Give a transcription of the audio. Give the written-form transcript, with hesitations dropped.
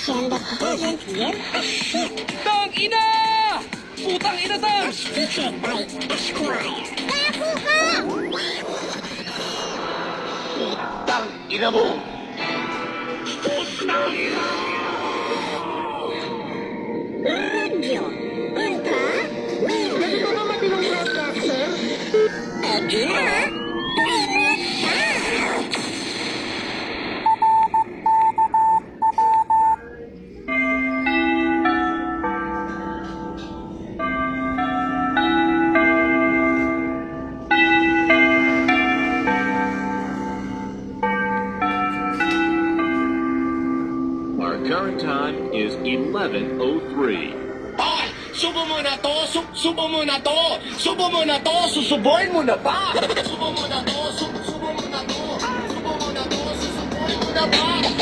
Send the present with a ship. Tang ina! Putang ina, Tang! Featured by Esquire. Kakuha! Tang ina mo! Radyo. Ultra? Ganito na matinong broadcaster? Edi na. Our current time is 11:03. Ay! Subo mo na to! Subo mo na to! Subo mo na to! Susubuin mo na ba? Subo mo na to! Subo mo na to! Subo mo na to! Susubuin mo na ba?